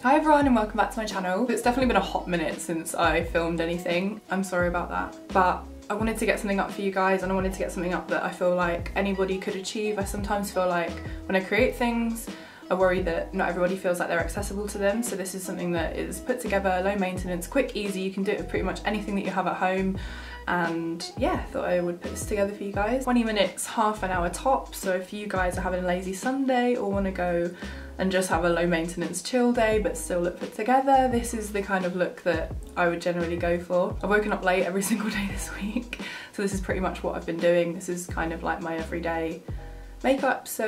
Hi everyone and welcome back to my channel. It's definitely been a hot minute since I filmed anything. I'm sorry about that. But I wanted to get something up for you guys, and I wanted to get something up that I feel like anybody could achieve. I sometimes feel like when I create things, I worry that not everybody feels like they're accessible to them. So this is something that is put together, low maintenance, quick, easy. You can do it with pretty much anything that you have at home. And yeah, I thought I would put this together for you guys. 20 minutes, half an hour top. So if you guys are having a lazy Sunday or want to go and just have a low maintenance chill day but still look put together, this is the kind of look that I would generally go for. I've woken up late every single day this week, so this is pretty much what I've been doing. This is kind of like my everyday makeup. So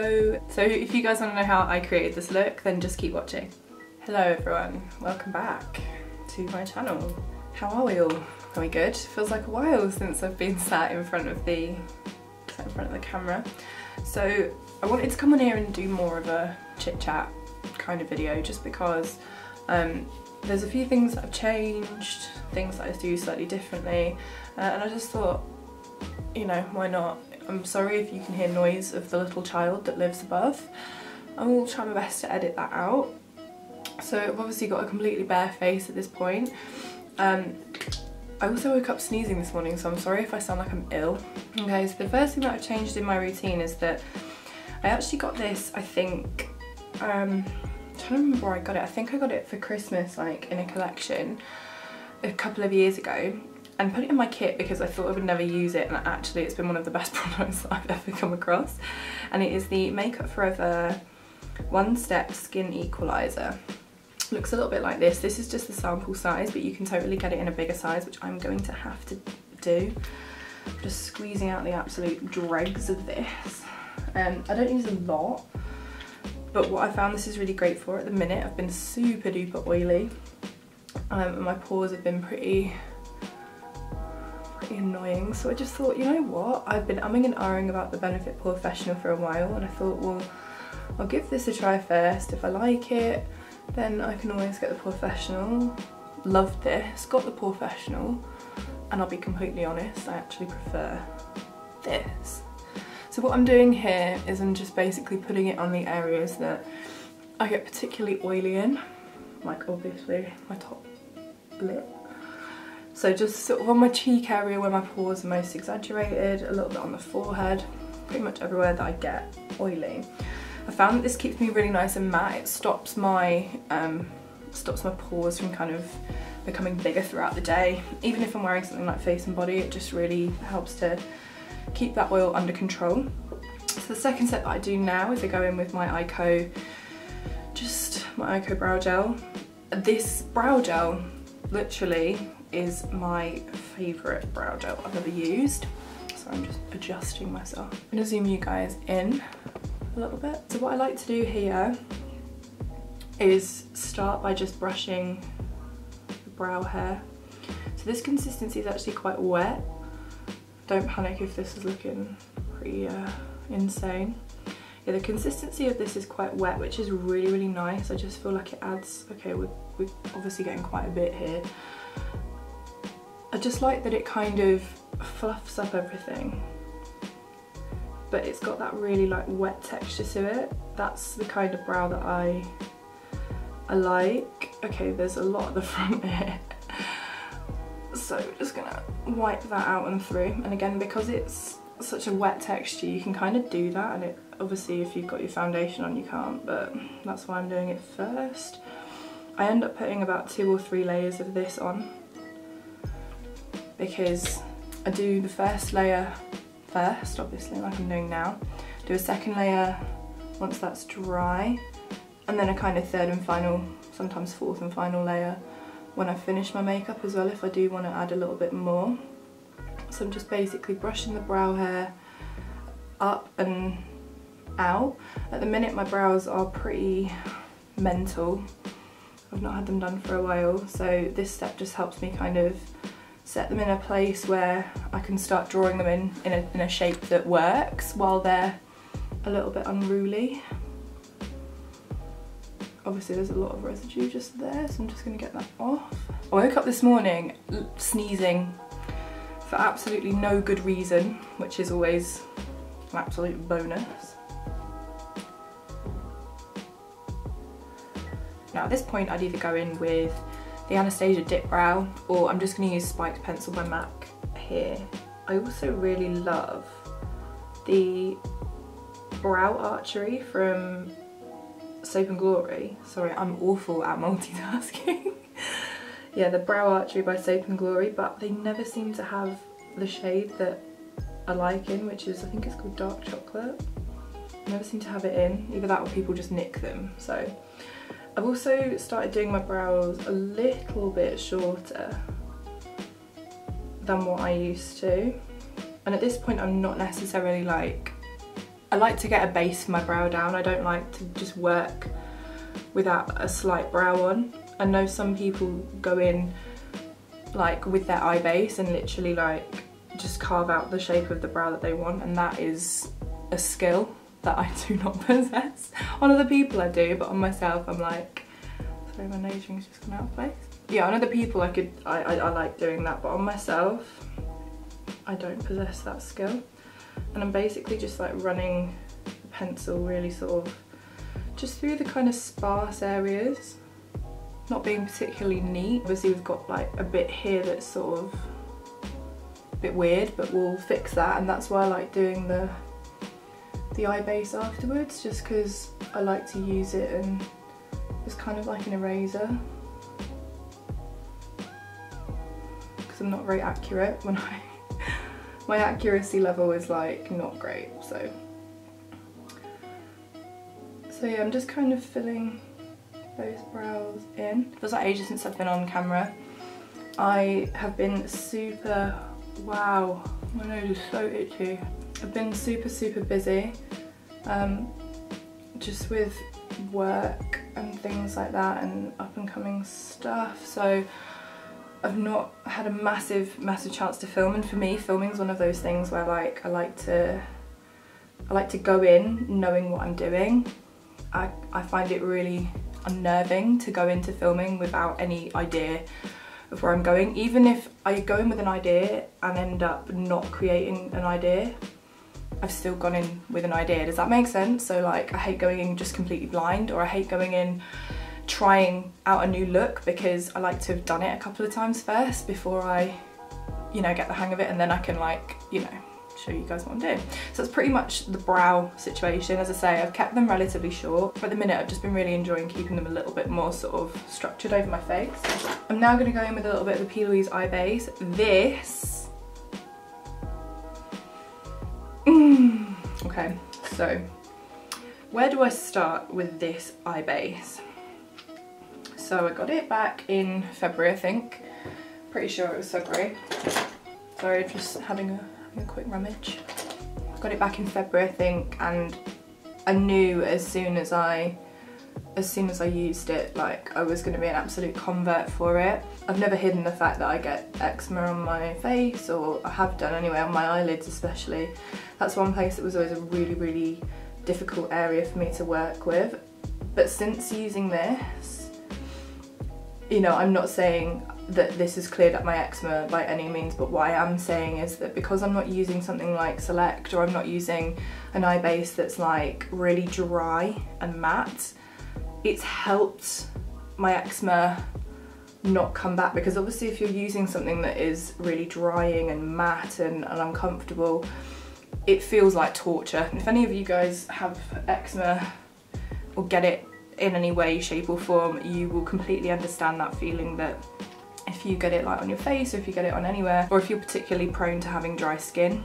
if you guys want to know how I created this look, then just keep watching. Hello everyone, welcome back to my channel. How are we all? Are we good? Feels like a while since I've been sat in front of the camera. So I wanted to come on here and do more of a chit chat kind of video, just because there's a few things that have changed, things that I do slightly differently, and I just thought, you know, why not? I'm sorry if you can hear noise of the little child that lives above. I will try my best to edit that out. So I've obviously got a completely bare face at this point. I also woke up sneezing this morning, so I'm sorry if I sound like I'm ill. Okay, so the first thing that I've changed in my routine is that I actually got this, I think, I'm trying to remember where I got it. I think I got it for Christmas, like in a collection a couple of years ago, and put it in my kit because I thought I would never use it, and actually it's been one of the best products that I've ever come across. And it is the Makeup Forever One Step Skin Equalizer. Looks a little bit like this. This is just the sample size, but you can totally get it in a bigger size, which I'm going to have to do. I'm just squeezing out the absolute dregs of this. I don't use a lot, but what I found this is really great for at the minute. I've been super duper oily, and my pores have been pretty annoying. So I just thought, you know what? I've been umming and ahhing about the Benefit Professional for a while, and I thought, well, I'll give this a try first. If I like it, then I can always get the Professional. Loved this, got the Professional, and I'll be completely honest, I actually prefer this. So what I'm doing here is I'm just basically putting it on the areas that I get particularly oily in, like obviously my top lip. So just sort of on my cheek area where my pores are most exaggerated, a little bit on the forehead, pretty much everywhere that I get oily. I found that this keeps me really nice and matte. It stops my pores from kind of becoming bigger throughout the day. Even if I'm wearing something like face and body, it just really helps to keep that oil under control. So the second step that I do now is I go in with my Eyeshadow brow gel. This brow gel literally is my favourite brow gel I've ever used. So I'm just adjusting myself. I'm gonna zoom you guys in a little bit. So what I like to do here is start by just brushing the brow hair. So this consistency is actually quite wet. Don't panic if this is looking pretty insane. Yeah, the consistency of this is quite wet, which is really, really nice. I just feel like it adds, okay, we're obviously getting quite a bit here. I just like that it kind of fluffs up everything, but it's got that really like wet texture to it. That's the kind of brow that I like. Okay, there's a lot at the front here. So just gonna wipe that out and through. And again, because it's such a wet texture, you can kind of do that, and it obviously if you've got your foundation on you can't, but that's why I'm doing it first. I end up putting about 2 or 3 layers of this on, because I do the first layer first, obviously, like I'm doing now, do a second layer once that's dry, and then a kind of third and final, sometimes fourth and final layer when I finish my makeup as well, if I do want to add a little bit more. So I'm just basically brushing the brow hair up and out. At the minute my brows are pretty mental. I've not had them done for a while, so this step just helps me kind of set them in a place where I can start drawing them in a shape that works while they're a little bit unruly. Obviously there's a lot of residue just there, so I'm just going to get that off. I woke up this morning sneezing for absolutely no good reason, which is always an absolute bonus. Now at this point I'd either go in with the Anastasia Dip Brow, or I'm just going to use Spiked Pencil by MAC here. I also really love the Brow Archery from Soap and Glory. Sorry, I'm awful at multitasking. Yeah, the Brow Archery by Soap and Glory, but they never seem to have the shade that I like in, which is, I think it's called Dark Chocolate. I never seem to have it in, either that or people just nick them. So I've also started doing my brows a little bit shorter than what I used to. And at this point I'm not necessarily like, I like to get a base for my brow down. I don't like to just work without a slight brow on. I know some people go in like with their eye base and literally like just carve out the shape of the brow that they want, and that is a skill that I do not possess. On other people I do, but on myself I'm like, sorry, my nose ring's just gone out of place. Yeah, on other people I like doing that, but on myself I don't possess that skill. And I'm basically just like running the pencil really sort of just through the kind of sparse areas, not being particularly neat. Obviously we've got like a bit here that's sort of a bit weird, but we'll fix that, and that's why I like doing the eye base afterwards, just because I like to use it and it's kind of like an eraser, because I'm not very accurate when my accuracy level is like not great. So yeah, I'm just kind of filling those brows in. It feels like ages since I've been on camera. I have been super, wow, my nose is so itchy. I've been super busy, just with work and things like that and up and coming stuff, so I've not had a massive chance to film. And for me, filming is one of those things where like I like to go in knowing what I'm doing. I find it really unnerving to go into filming without any idea of where I'm going. Even if I go in with an idea and end up not creating an idea, I've still gone in with an idea. Does that make sense? So like, I hate going in just completely blind, or I hate going in trying out a new look, because I like to have done it a couple of times first before I, you know, get the hang of it, and then I can like, you know, show you guys what I'm doing. So that's pretty much the brow situation. As I say, I've kept them relatively short. For the minute, I've just been really enjoying keeping them a little bit more sort of structured over my face. I'm now going to go in with a little bit of the P. Louise eye base. This, okay, so where do I start with this eye base? So I got it back in February, I think. Pretty sure it was February. Sorry, just having a quick rummage. I got it back in February, I think, and I knew as soon as I used it, like, I was going to be an absolute convert for it. I've never hidden the fact that I get eczema on my face, or I have done anyway, on my eyelids especially. That's one place that was always a really difficult area for me to work with. But since using this, you know, I'm not saying that this has cleared up my eczema by any means, but what I am saying is that because I'm not using something like Select, or I'm not using an eye base that's like really dry and matte, it's helped my eczema not come back. Because obviously if you're using something that is really drying and matte and uncomfortable, it feels like torture. And if any of you guys have eczema or get it in any way, shape or form, you will completely understand that feeling, that if you get it like on your face, or if you get it on anywhere, or if you're particularly prone to having dry skin,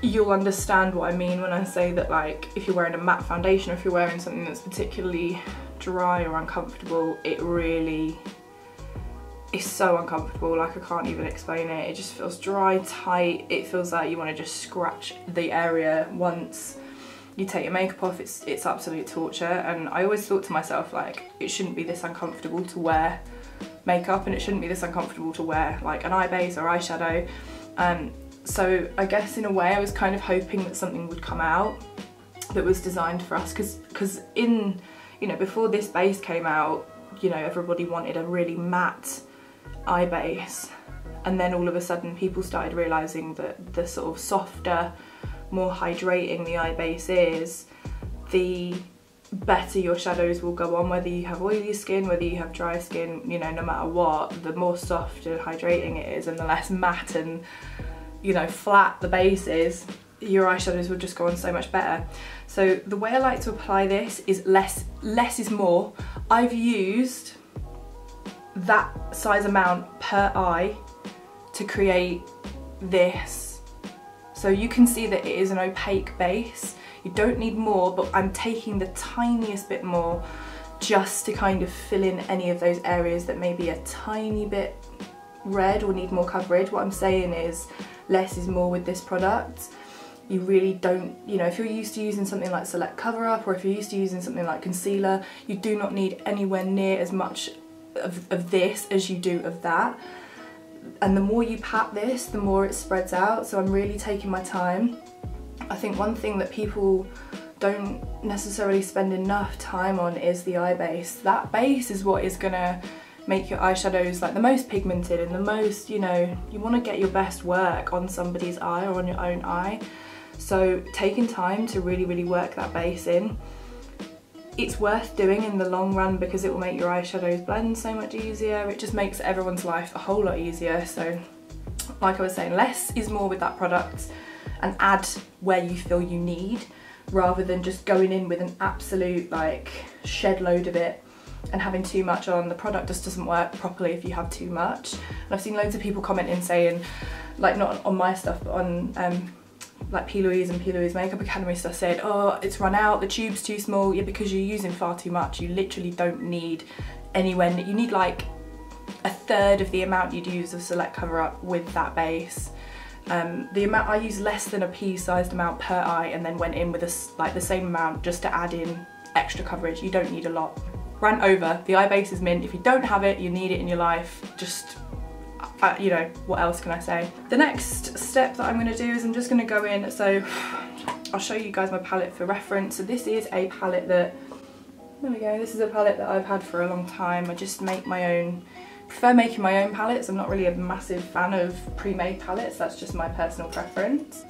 you'll understand what I mean when I say that, like, if you're wearing a matte foundation, or if you're wearing something that's particularly dry or uncomfortable, it really is so uncomfortable. Like, I can't even explain it. It just feels dry, tight. It feels like you want to just scratch the area once you take your makeup off. It's absolute torture. And I always thought to myself, like, it shouldn't be this uncomfortable to wear makeup, and it shouldn't be this uncomfortable to wear like an eye base or eyeshadow. So I guess in a way I was kind of hoping that something would come out that was designed for us, because in, you know, before this base came out, you know, everybody wanted a really matte eye base, and then all of a sudden people started realising that the sort of softer, more hydrating the eye base is, the better your shadows will go on, whether you have oily skin, whether you have dry skin, you know, no matter what, the more soft and hydrating it is and the less matte and, you know, flat the base is, your eyeshadows will just go on so much better. So the way I like to apply this is less is more. I've used that size amount per eye to create this. So you can see that it is an opaque base. You don't need more, but I'm taking the tiniest bit more just to kind of fill in any of those areas that may be a tiny bit red or need more coverage. What I'm saying is less is more with this product. You really don't, you know, if you're used to using something like Select Cover Up, or if you're used to using something like concealer, you do not need anywhere near as much of this as you do of that. And the more you pat this, the more it spreads out, so I'm really taking my time. I think one thing that people don't necessarily spend enough time on is the eye base. That base is what is gonna make your eyeshadows like the most pigmented and the most, you know, you want to get your best work on somebody's eye or on your own eye. So taking time to really work that base in, it's worth doing in the long run because it will make your eyeshadows blend so much easier. It just makes everyone's life a whole lot easier. So like I was saying, less is more with that product, and add where you feel you need, rather than just going in with an absolute like shed load of it and having too much on. The product just doesn't work properly if you have too much. And I've seen loads of people commenting saying, like not on my stuff but on like P. Louise and P. Louise Makeup Academy stuff, said, oh, it's run out, the tube's too small. Yeah, because you're using far too much. You literally don't need anywhere, you need like a third of the amount you'd use of Select Cover Up with that base. The amount, I use less than a pea-sized amount per eye and then went in with like the same amount just to add in extra coverage. You don't need a lot. Rant over, the eye base is mint. If you don't have it, you need it in your life. Just, you know, what else can I say? The next step that I'm going to do is I'm just going to go in, so I'll show you guys my palette for reference. So this is a palette that, there we go, this is a palette that I've had for a long time. I just make my own, prefer making my own palettes. I'm not really a massive fan of pre-made palettes, that's just my personal preference.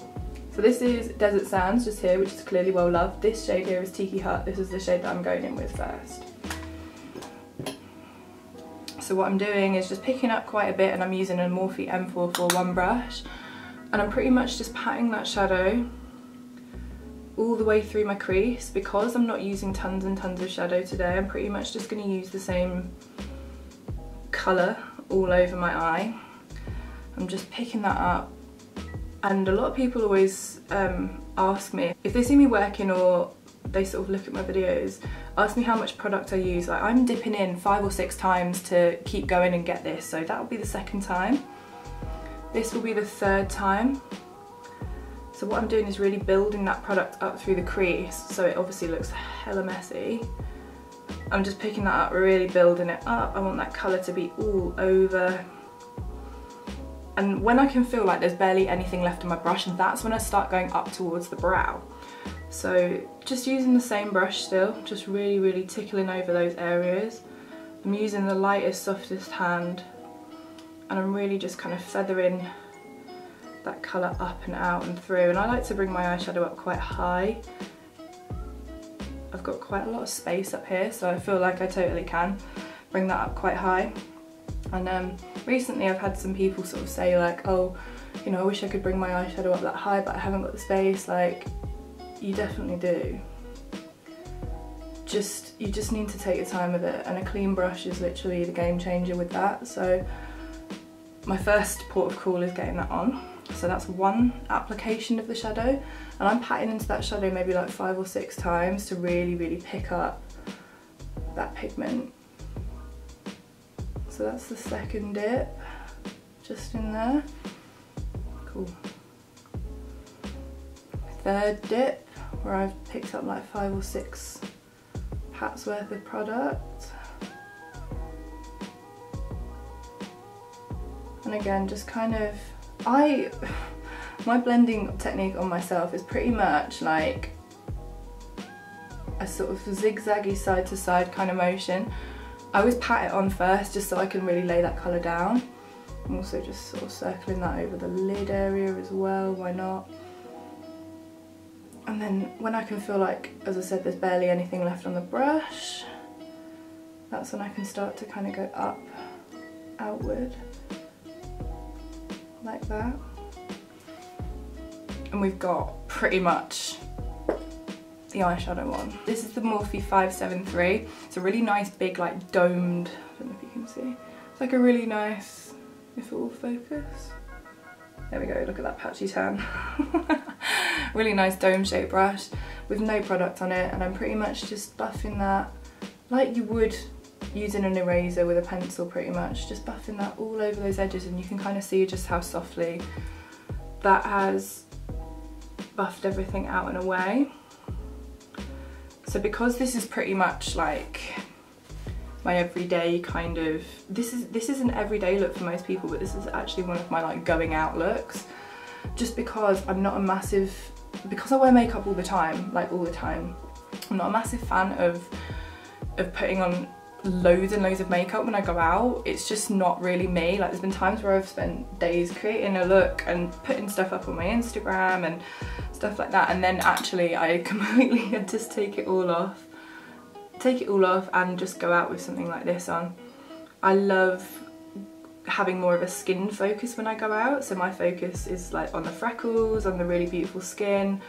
So this is Desert Sands just here, which is clearly well loved. This shade here is Tiki Hut. This is the shade that I'm going in with first. So what I'm doing is just picking up quite a bit, and I'm using a Morphe M441 brush, and I'm pretty much just patting that shadow all the way through my crease. Because I'm not using tons and tons of shadow today, I'm pretty much just going to use the same colour all over my eye. I'm just picking that up, and a lot of people always ask me, if they see me working or they sort of look at my videos, ask me how much product I use. Like, I'm dipping in 5 or 6 times to keep going and get this, so that will be the second time. This will be the third time. So what I'm doing is really building that product up through the crease, so it obviously looks hella messy. I'm just picking that up, really building it up. I want that colour to be all over. And when I can feel like there's barely anything left on my brush, that's when I start going up towards the brow. So just using the same brush still, just really tickling over those areas. I'm using the lightest, softest hand, and I'm really just kind of feathering that colour up and out and through. And I like to bring my eyeshadow up quite high. I've got quite a lot of space up here, so I feel like I totally can bring that up quite high. And recently I've had some people sort of say like, oh, you know, I wish I could bring my eyeshadow up that high, but I haven't got the space. Like, you definitely do. You just need to take your time with it, and a clean brush is literally the game changer with that. So my first port of call is getting that on. So that's one application of the shadow, and I'm patting into that shadow maybe like 5 or 6 times to really pick up that pigment. So that's the second dip, just in there. Cool. Third dip, where I've picked up like 5 or 6 pats worth of product. And again, just kind of, my blending technique on myself is pretty much like a sort of zigzaggy side to side kind of motion. I always pat it on first just so I can really lay that colour down. I'm also just sort of circling that over the lid area as well, why not? And then when I can feel like, as I said, there's barely anything left on the brush, that's when I can start to kind of go up, outward, like that. And we've got pretty much the eyeshadow on. This is the Morphe 573. It's a really nice big like domed, I don't know if you can see. It's like a really nice, if it will focus. There we go, look at that patchy tan. Really nice dome shaped brush with no product on it, and I'm pretty much just buffing that like you would using an eraser with a pencil pretty much. Just buffing that all over those edges, and you can kind of see just how softly that has buffed everything out and away. So because this is pretty much like my everyday kind of, this is an everyday look for most people, but this is actually one of my like going out looks, just because I'm not a massive, because I wear makeup all the time, like all the time, I'm not a massive fan of putting on loads and loads of makeup when I go out. It's just not really me. Like there's been times where I've spent days creating a look and putting stuff up on my Instagram and stuff like that, and then actually I completely had to take it all off and just go out with something like this on. I love having more of a skin focus when I go out, so my focus is like on the freckles, on the really beautiful skin.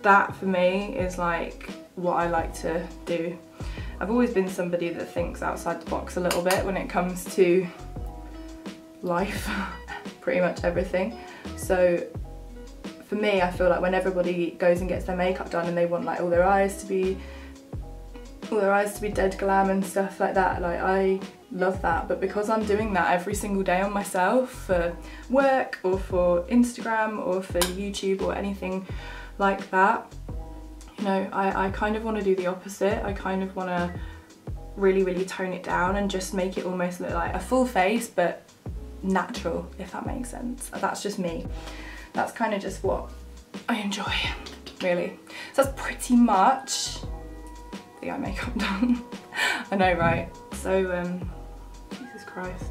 That for me is like what I like to do. I've always been somebody that thinks outside the box a little bit when it comes to life, pretty much everything. So for me, I feel like when everybody goes and gets their makeup done and they want like all their eyes to be dead glam and stuff like that, like I love that. But because I'm doing that every single day on myself for work or for Instagram or for YouTube or anything like that, you know, I kind of want to do the opposite. I kind of want to really tone it down and just make it almost look like a full face but natural, if that makes sense. That's just me. That's kind of just what I enjoy, really. So that's pretty much the eye makeup done. I know, right? So, Jesus Christ.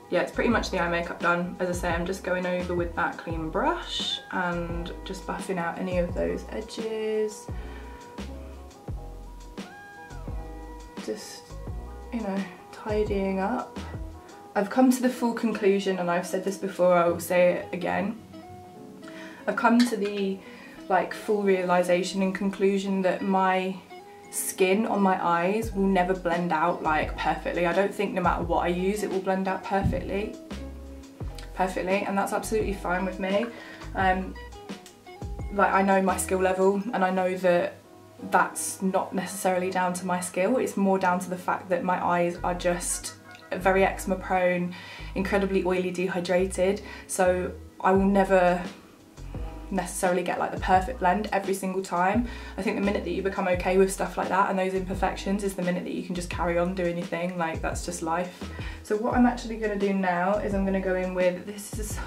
Yeah, it's pretty much the eye makeup done. As I say, I'm just going over with that clean brush and just buffing out any of those edges. Just, you know, tidying up. I've come to the full conclusion, and I've said this before, I will say it again. I've come to the like full realization and conclusion that my skin on my eyes will never blend out like perfectly. I don't think no matter what I use it will blend out perfectly, and that's absolutely fine with me. Like I know my skill level, and I know that that's not necessarily down to my skill, it's more down to the fact that my eyes are just very eczema prone, incredibly oily, dehydrated, so I will never necessarily get like the perfect blend every single time. I think the minute that you become okay with stuff like that and those imperfections is the minute that you can just carry on doing your thing. Like that's just life. So what I'm actually going to do now is I'm going to go in with, this is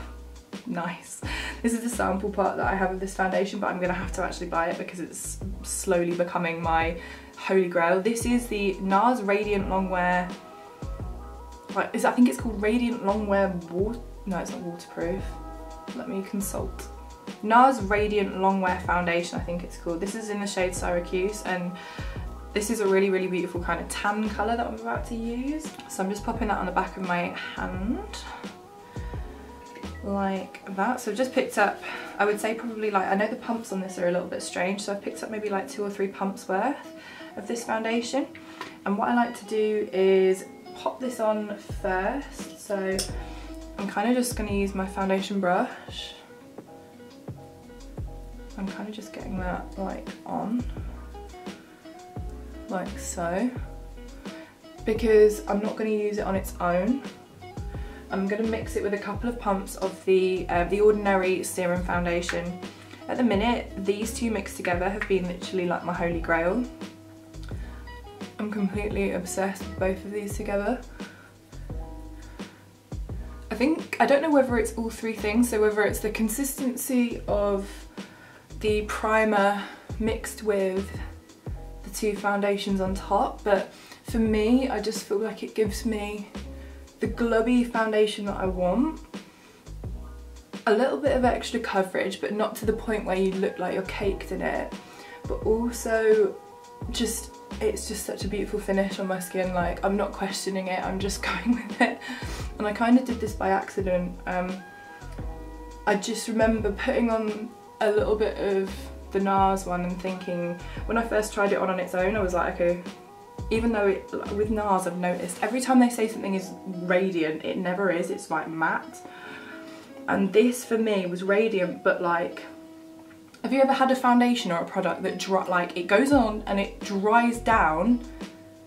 nice, this is the sample part that I have of this foundation, but I'm going to have to actually buy it because it's slowly becoming my holy grail. This is the NARS Radiant Longwear, I think it's called Radiant Longwear Water, no it's not waterproof, let me consult. NARS Radiant Longwear Foundation, I think it's called. This is in the shade Syracuse, and this is a really beautiful kind of tan colour that I'm about to use. So I'm just popping that on the back of my hand, like that. So I've just picked up, I would say probably like, I know the pumps on this are a little bit strange, so I've picked up maybe like 2 or 3 pumps worth of this foundation. And what I like to do is pop this on first. So I'm kind of just going to use my foundation brush. I'm kind of just getting that like on, like so, because I'm not going to use it on its own. I'm going to mix it with a couple of pumps of the Ordinary Serum Foundation. At the minute, these two mixed together have been literally like my holy grail. I'm completely obsessed with both of these together. I don't know whether it's all 3 things, so whether it's the consistency of the primer mixed with the 2 foundations on top, but for me I just feel like it gives me the glubby foundation that I want, a little bit of extra coverage, but not to the point where you look like you're caked in it, but also just, it's just such a beautiful finish on my skin. Like, I'm not questioning it, I'm just going with it. And I kind of did this by accident. I just remember putting on a little bit of the NARS one and thinking, when I first tried it on its own, I was like, okay, even though with NARS I've noticed every time they say something is radiant, it never is, it's like matte. And this for me was radiant, but like, have you ever had a foundation or a product that like it goes on and it dries down,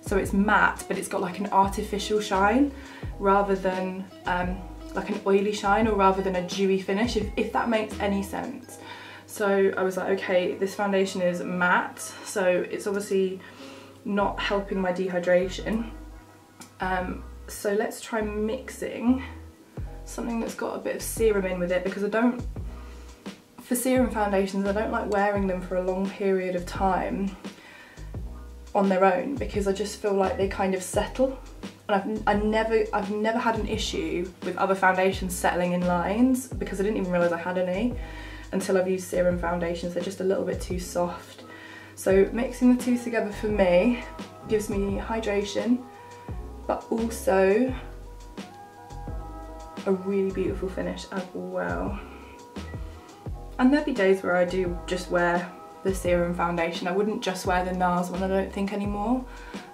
so it's matte, but it's got like an artificial shine rather than like an oily shine, or rather than a dewy finish, if that makes any sense. So I was like, okay, this foundation is matte, so it's obviously not helping my dehydration. So let's try mixing something that's got a bit of serum in with it, because for serum foundations, I don't like wearing them for a long period of time on their own, because I just feel like they kind of settle. And I've never had an issue with other foundations settling in lines, because I didn't even realise I had any until I've used serum foundations. They're just a little bit too soft. So mixing the two together for me gives me hydration, but also a really beautiful finish as well. And there'll be days where I do just wear the serum foundation. I wouldn't just wear the NARS one, I don't think, anymore.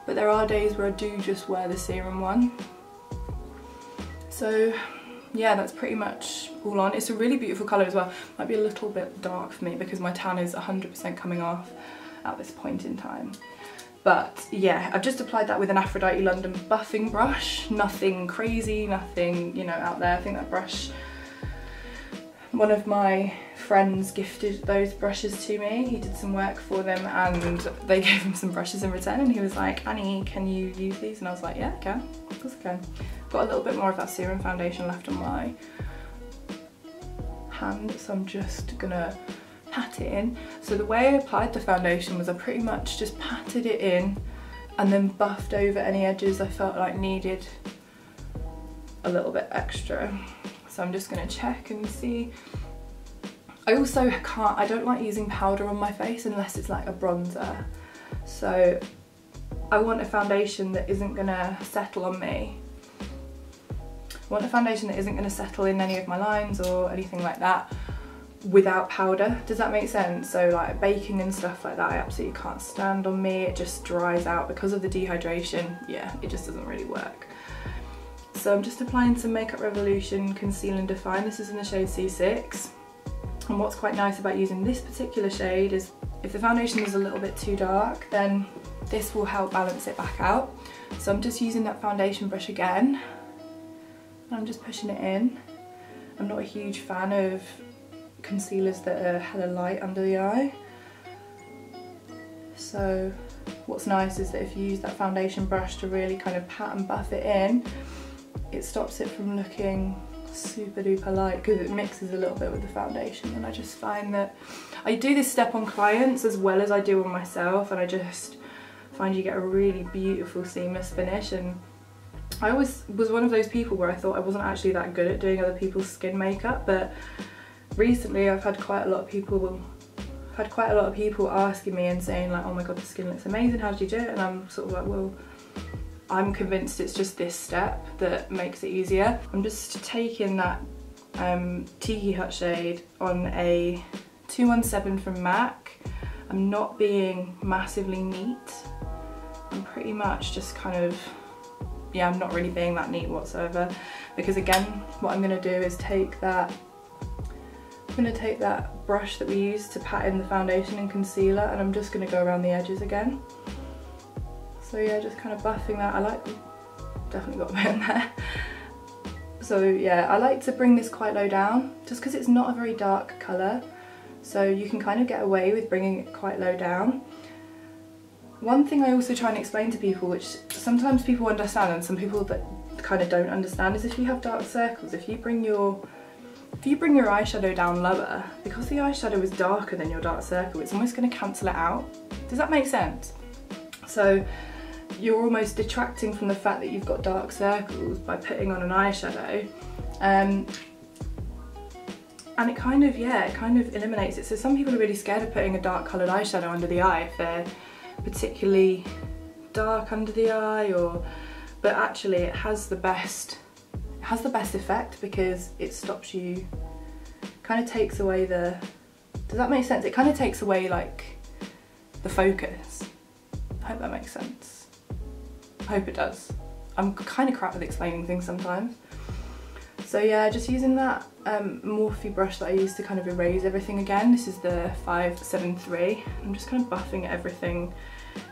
But there are days where I do just wear the serum one. So yeah, that's pretty much all on. It's a really beautiful colour as well. Might be a little bit dark for me because my tan is 100% coming off at this point in time. But yeah, I've just applied that with an Aphrodite London buffing brush. Nothing crazy, nothing, you know, out there. I think that brush, one of my friends gifted those brushes to me. He did some work for them and they gave him some brushes in return, and he was like, Annie, can you use these? And I was like, yeah, I can, of course I can. Got a little bit more of that serum foundation left on my hand, so I'm just gonna pat it in. So the way I applied the foundation was I pretty much just patted it in and then buffed over any edges I felt like needed a little bit extra. So I'm just gonna check and see. I also I don't like using powder on my face unless it's like a bronzer. So I want a foundation that isn't gonna settle on me. I want a foundation that isn't gonna settle in any of my lines or anything like that without powder. Does that make sense? So like baking and stuff like that, I absolutely can't stand on me. It just dries out because of the dehydration. Yeah, it just doesn't really work. So I'm just applying some Makeup Revolution Conceal and Define. This is in the shade C6. And what's quite nice about using this particular shade is if the foundation is a little bit too dark, then this will help balance it back out. So I'm just using that foundation brush again. And I'm just pushing it in. I'm not a huge fan of concealers that are hella light under the eye. So what's nice is that if you use that foundation brush to really kind of pat and buff it in, it stops it from looking super duper light because it mixes a little bit with the foundation. And I just find that I do this step on clients as well as I do on myself, and I just find you get a really beautiful seamless finish. And I always was one of those people where I thought I wasn't actually that good at doing other people's skin makeup, but recently I've had quite a lot of people asking me and saying like, oh my god, the skin looks amazing, how did you do it? And I'm sort of like, well, I'm convinced it's just this step that makes it easier. I'm just taking that Tiki Hut shade on a 217 from MAC. I'm not being massively neat. I'm pretty much just kind of, yeah, I'm not really being that neat whatsoever, because again, what I'm gonna do is take that brush that we used to pat in the foundation and concealer, and I'm just gonna go around the edges again. So yeah, just kind of buffing that. Definitely got a bit in there. So yeah, I like to bring this quite low down, just because it's not a very dark colour. So you can kind of get away with bringing it quite low down. One thing I also try and explain to people, which sometimes people understand and some people that kind of don't understand, is if you have dark circles, if you bring your eyeshadow down lower, because the eyeshadow is darker than your dark circle, it's almost going to cancel it out. Does that make sense? So you're almost detracting from the fact that you've got dark circles by putting on an eyeshadow. And it kind of, yeah, it kind of eliminates it. So some people are really scared of putting a dark coloured eyeshadow under the eye if they're particularly dark under the eye, or, but actually it has the best effect because it stops you, kind of takes away the, does that make sense? It kind of takes away like the focus. I hope that makes sense. I hope it does. I'm kind of crap with explaining things sometimes. So yeah, just using that Morphe brush that I used to kind of erase everything again. This is the 573. I'm just kind of buffing everything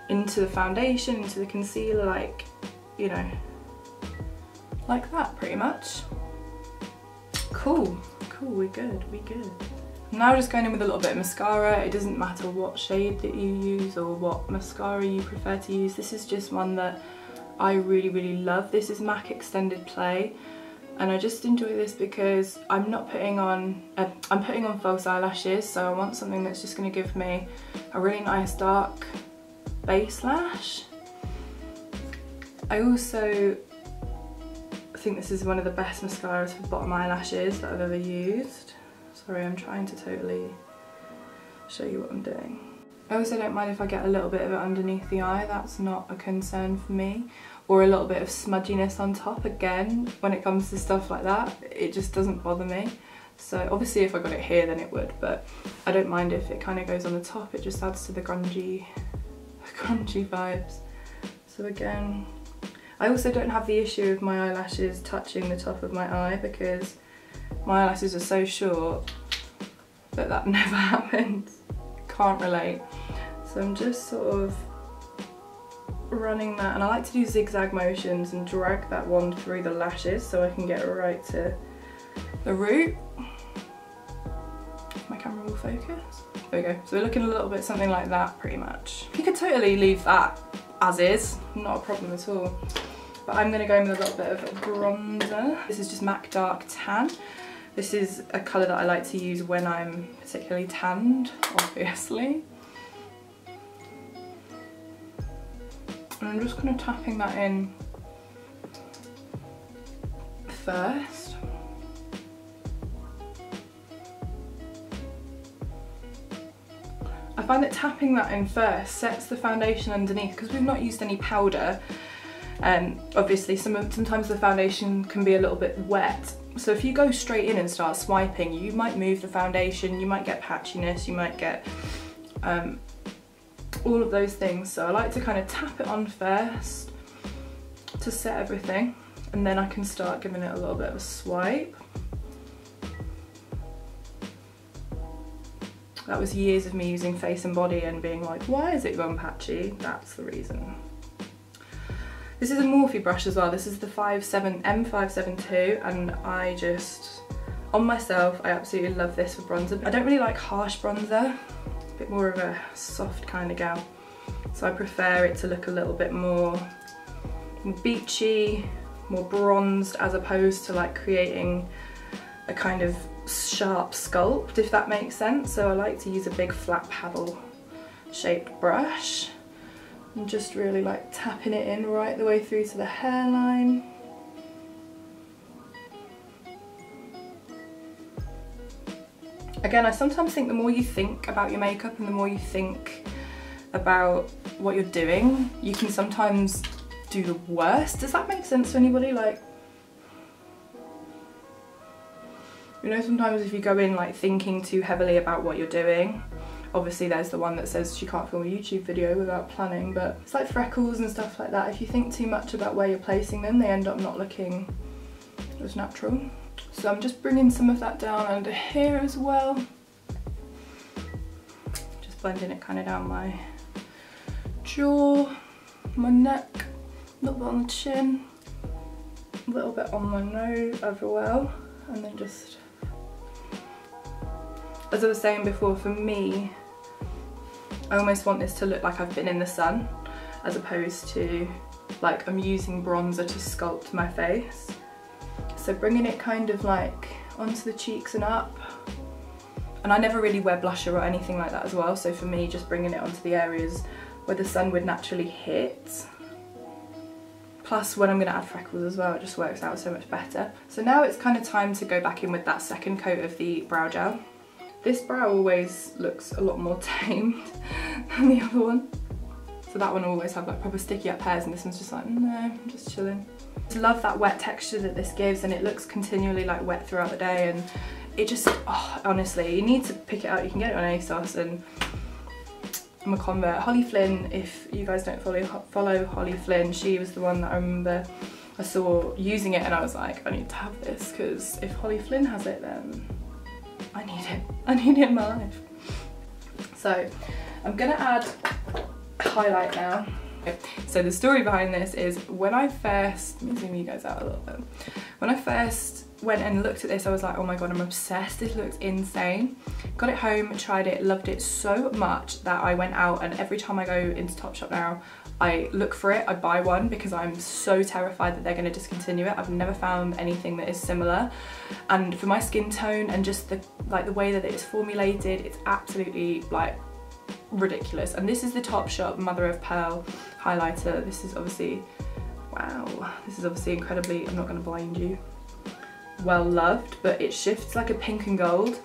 into the foundation, into the concealer, like, you know, like that pretty much. Cool, cool, we're good, we're good. Now just going in with a little bit of mascara. It doesn't matter what shade that you use or what mascara you prefer to use. This is just one that I really, really love. This is MAC Extended Play. And I just enjoy this because I'm not putting on, I'm putting on false eyelashes, so I want something that's just going to give me a really nice dark base lash. I also think this is one of the best mascaras for bottom eyelashes that I've ever used. Sorry, I'm trying to totally show you what I'm doing. I also don't mind if I get a little bit of it underneath the eye, that's not a concern for me. Or a little bit of smudginess on top. Again, when it comes to stuff like that, it just doesn't bother me. So obviously if I got it here then it would, but I don't mind if it kind of goes on the top. It just adds to the grungy vibes. So again, I also don't have the issue of my eyelashes touching the top of my eye because my eyelashes are so short that that never happens. Can't relate. So I'm just sort of running that, and I like to do zigzag motions and drag that wand through the lashes so I can get right to the root. My camera will focus. There we go. So we're looking a little bit something like that pretty much. You could totally leave that as is, not a problem at all. But I'm going to go in with a little bit of bronzer. This is just MAC Dark Tan. This is a colour that I like to use when I'm particularly tanned, obviously. And I'm just kind of tapping that in first. I find that tapping that in first sets the foundation underneath because we've not used any powder. Obviously sometimes the foundation can be a little bit wet. So if you go straight in and start swiping, you might move the foundation, you might get patchiness, you might get all of those things. So I like to kind of tap it on first to set everything, and then I can start giving it a little bit of a swipe. That was years of me using Face and Body and being like, why is it gone patchy? That's the reason. This is a Morphe brush as well. This is the M572, and I just, on myself, I absolutely love this for bronzer. I don't really like harsh bronzer, a bit more of a soft kind of gal. So I prefer it to look a little bit more beachy, more bronzed, as opposed to like creating a kind of sharp sculpt, if that makes sense. So I like to use a big flat paddle shaped brush. And just really like tapping it in right the way through to the hairline. Again, I sometimes think the more you think about your makeup and the more you think about what you're doing, you can sometimes do the worst. Does that make sense to anybody? Like, you know, sometimes if you go in like thinking too heavily about what you're doing, obviously there's the one that says she can't film a YouTube video without planning, but it's like freckles and stuff like that. If you think too much about where you're placing them, they end up not looking as natural. So I'm just bringing some of that down under here as well. Just blending it kind of down my jaw, my neck, a little bit on the chin, a little bit on my nose as well, and then just, as I was saying before, for me, I almost want this to look like I've been in the sun, as opposed to like I'm using bronzer to sculpt my face. So bringing it kind of like onto the cheeks and up. And I never really wear blusher or anything like that as well, so for me just bringing it onto the areas where the sun would naturally hit. Plus when I'm going to add freckles as well, it just works out so much better. So now it's kind of time to go back in with that second coat of the brow gel. This brow always looks a lot more tamed than the other one. So that one will always have like proper sticky up hairs, and this one's just like, no, I'm just chilling. I love that wet texture that this gives, and it looks continually like wet throughout the day, and it just, oh, honestly, you need to pick it out. You can get it on ASOS, and I'm a convert. Holly Flynn, if you guys don't follow Holly Flynn, she was the one that I remember I saw using it, and I was like, I need to have this, because if Holly Flynn has it, then I need it. I need it in my life. So I'm gonna add highlight now. So the story behind this is when I first, let me zoom you guys out a little bit. When I first went and looked at this, I was like, oh my god, I'm obsessed. This looks insane. Got it home, tried it, loved it so much that I went out, and every time I go into Topshop now, I look for it, I buy one, because I'm so terrified that they're going to discontinue it. I've never found anything that is similar, and for my skin tone and just the way that it is formulated, it's absolutely like ridiculous. And this is the Topshop Mother of Pearl highlighter. This is obviously, wow, this is obviously incredibly, I'm not going to blind you, well loved, but it shifts like a pink and gold.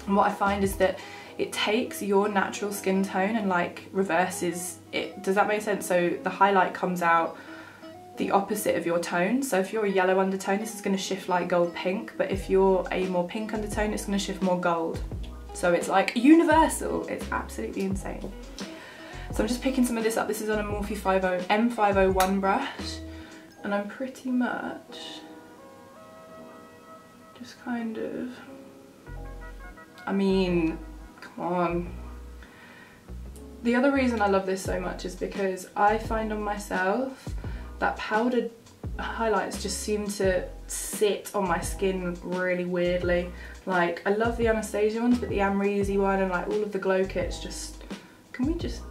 And what I find is that it takes your natural skin tone and like reverses it. Does that make sense? So the highlight comes out the opposite of your tone. So if you're a yellow undertone, this is going to shift like gold pink, but if you're a more pink undertone, it's going to shift more gold. So it's like universal. It's absolutely insane. So I'm just picking some of this up. This is on a Morphe M501 brush, and I'm pretty much just kind of, I mean, come on. The other reason I love this so much is because I find on myself that powdered highlights just seem to sit on my skin really weirdly. Like, I love the Anastasia ones, but the Amrezy one and like all of the glow kits just, can we just,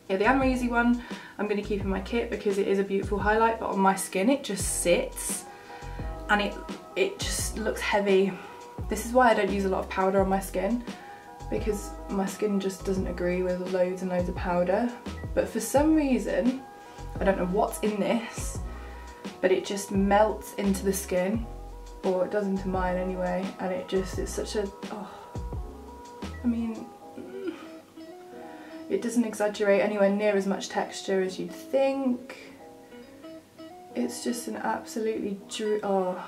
Yeah, the Amrezy one I'm going to keep in my kit because it is a beautiful highlight, but on my skin it just sits and it just looks heavy. This is why I don't use a lot of powder on my skin, because my skin just doesn't agree with loads and loads of powder. But for some reason, I don't know what's in this, but it just melts into the skin, or it does into mine anyway, and it just, it's such a, oh, I mean, it doesn't exaggerate anywhere near as much texture as you'd think. It's just an absolutely, oh,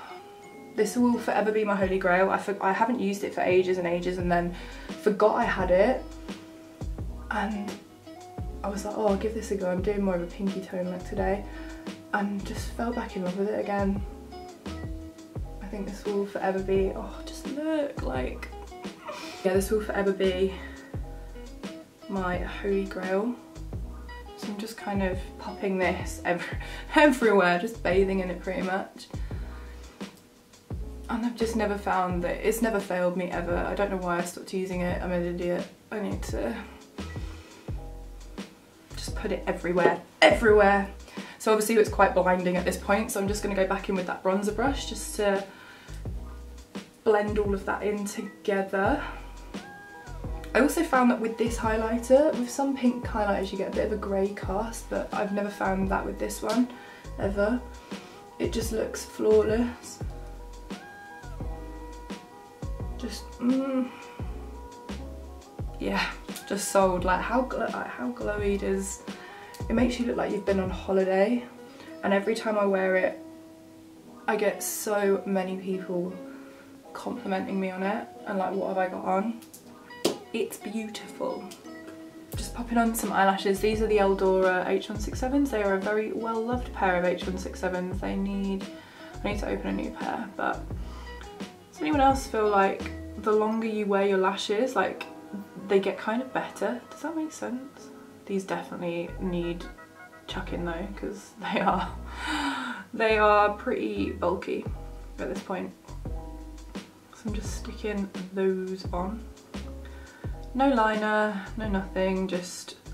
this will forever be my holy grail. I haven't used it for ages and ages, and then forgot I had it, and I was like, oh, I'll give this a go. I'm doing more of a pinky tone look today, and just fell back in love with it again. I think this will forever be, oh, just look, like, yeah, this will forever be my holy grail. So I'm just kind of popping this everywhere, just bathing in it pretty much. And I've just never found that, it's never failed me ever. I don't know why I stopped using it. I'm an idiot. I need to just put it everywhere, everywhere. So obviously it's quite blinding at this point, so I'm just going to go back in with that bronzer brush just to blend all of that in together. I also found that with this highlighter, with some pink highlighters you get a bit of a grey cast, but I've never found that with this one, ever. It just looks flawless. Just, yeah, just sold. Like how glowy does, it makes you look like you've been on holiday, and every time I wear it, I get so many people complimenting me on it, and like, what have I got on? It's beautiful. Just popping on some eyelashes. These are the Eldora H167s. They are a very well loved pair of H167s. I need to open a new pair, but does anyone else feel like the longer you wear your lashes, like they get kind of better? Does that make sense? These definitely need chucking though, because they are pretty bulky at this point. So I'm just sticking those on. No liner, no nothing,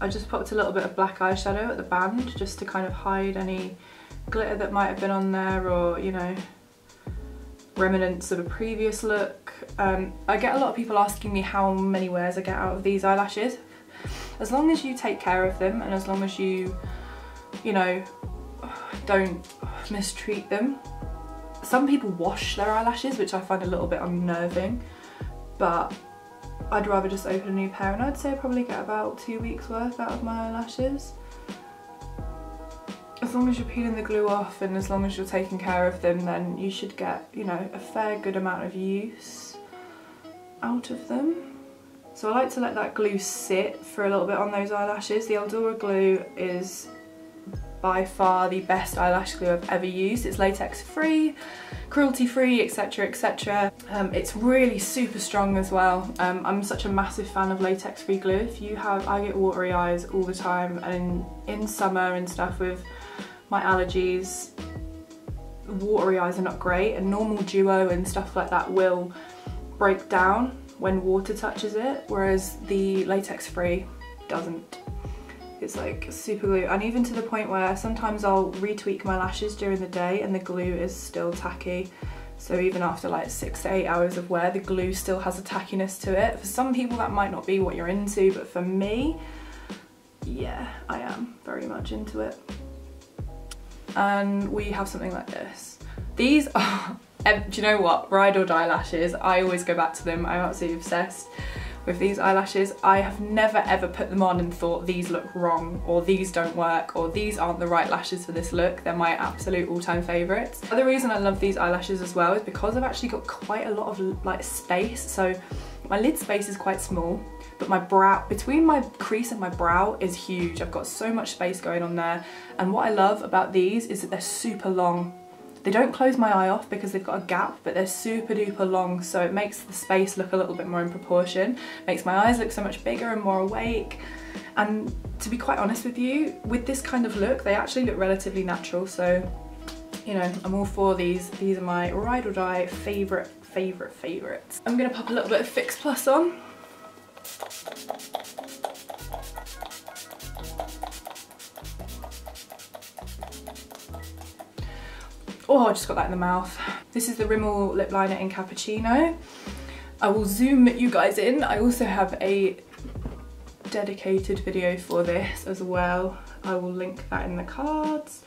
I just popped a little bit of black eyeshadow at the band just to kind of hide any glitter that might have been on there, or, you know, remnants of a previous look. I get a lot of people asking me how many wears I get out of these eyelashes. As long as you take care of them and as long as you know, don't mistreat them. Some people wash their eyelashes, which I find a little bit unnerving, but I'd rather just open a new pair, and I'd say I probably get about 2 weeks worth out of my eyelashes. As long as you're peeling the glue off and as long as you're taking care of them, then you should get, you know, a fair good amount of use out of them. So I like to let that glue sit for a little bit on those eyelashes. The Eldora glue is by far the best eyelash glue I've ever used. It's latex free, cruelty free, etc, etc. It's really super strong as well. I'm such a massive fan of latex free glue. I get watery eyes all the time, and in summer and stuff with my allergies, watery eyes are not great, and normal duo and stuff like that will break down when water touches it, whereas the latex free doesn't. It's like super glue, and even to the point where sometimes I'll retweak my lashes during the day and the glue is still tacky. So even after like 6 to 8 hours of wear, the glue still has a tackiness to it. For some people that might not be what you're into, but for me, yeah, I am very much into it. And we have something like this. These are, do you know what, ride or die lashes. I always go back to them. I'm absolutely obsessed with these eyelashes. I have never ever put them on and thought these look wrong, or these don't work, or these aren't the right lashes for this look. They're my absolute all-time favourites. The other reason I love these eyelashes as well is because I've actually got quite a lot of like space. So my lid space is quite small, but my brow, between my crease and my brow is huge. I've got so much space going on there. And what I love about these is that they're super long. They don't close my eye off because they've got a gap, but they're super duper long, so it makes the space look a little bit more in proportion, makes my eyes look so much bigger and more awake. And to be quite honest with you, with this kind of look, they actually look relatively natural, so, you know, I'm all for these. These are my ride or die favourites. I'm gonna pop a little bit of Fix Plus on. Oh, I just got that in the mouth. This is the Rimmel lip liner in Cappuccino. I will zoom you guys in. I also have a dedicated video for this as well. I will link that in the cards.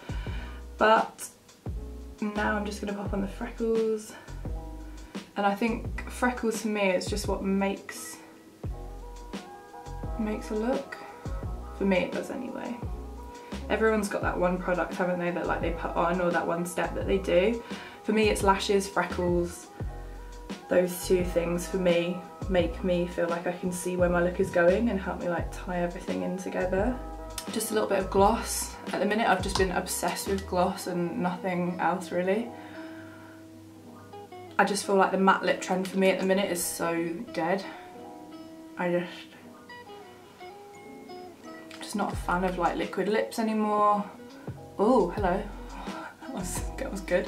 But now I'm just gonna pop on the freckles. And I think freckles for me is just what makes a look. For me it does anyway. Everyone's got that one product, haven't they, that like they put on, or that one step that they do. For me it's lashes, freckles. Those two things for me make me feel like I can see where my look is going and help me like tie everything in together. Just a little bit of gloss. At the minute I've just been obsessed with gloss and nothing else really. I just feel like the matte lip trend for me at the minute is so dead. I'm just not a fan of like liquid lips anymore. Oh, hello. That was good.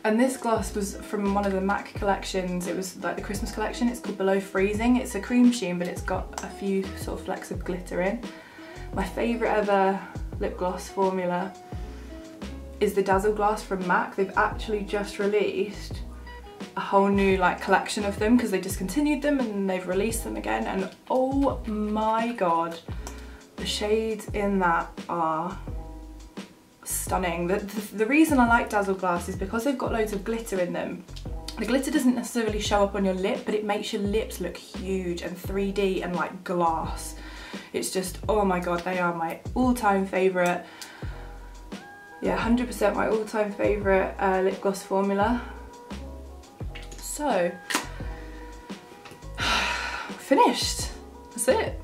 And this gloss was from one of the MAC collections. It was like the Christmas collection. It's called Below Freezing. It's a cream sheen, but it's got a few sort of flecks of glitter in. My favourite ever lip gloss formula is the Dazzle Gloss from MAC. They've actually just released a whole new like collection of them because they discontinued them and they've released them again, and oh my god, the shades in that are stunning. The reason I like Dazzle Gloss is because they've got loads of glitter in them. The glitter doesn't necessarily show up on your lip, but it makes your lips look huge and 3D and like glass. It's just, oh my god, they are my all-time favourite. Yeah, 100% my all-time favourite lip gloss formula. So, finished. That's it.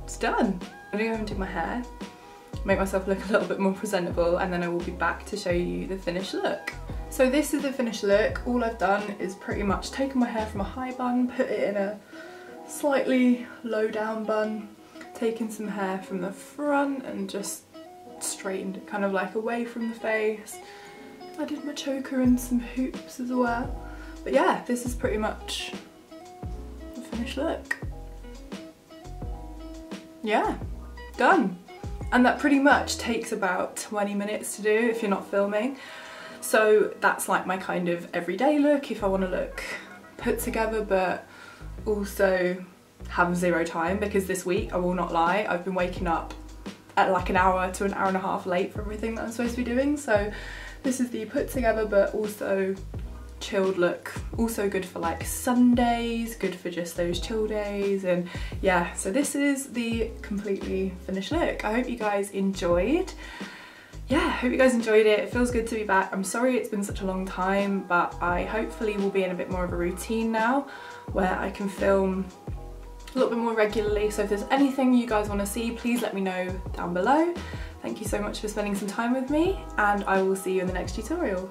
It's done. I'm gonna go and do my hair, make myself look a little bit more presentable, and then I will be back to show you the finished look. So this is the finished look. All I've done is pretty much taken my hair from a high bun, put it in a slightly low down bun, taken some hair from the front and just straightened it kind of like away from the face. I did my choker and some hoops as well. But yeah, this is pretty much the finished look. Yeah, done. And that pretty much takes about 20 minutes to do if you're not filming. So that's like my kind of everyday look if I want to look put together, but also have zero time, because this week, I will not lie, I've been waking up at like an hour to an hour and a half late for everything that I'm supposed to be doing. So this is the put together but also chilled look, also good for like Sundays, good for just those chill days. And yeah, so this is the completely finished look. I hope you guys enjoyed. Yeah, I hope you guys enjoyed it. It feels good to be back. I'm sorry it's been such a long time, but I hopefully will be in a bit more of a routine now where I can film a little bit more regularly. So if there's anything you guys want to see, please let me know down below. Thank you so much for spending some time with me, and I will see you in the next tutorial.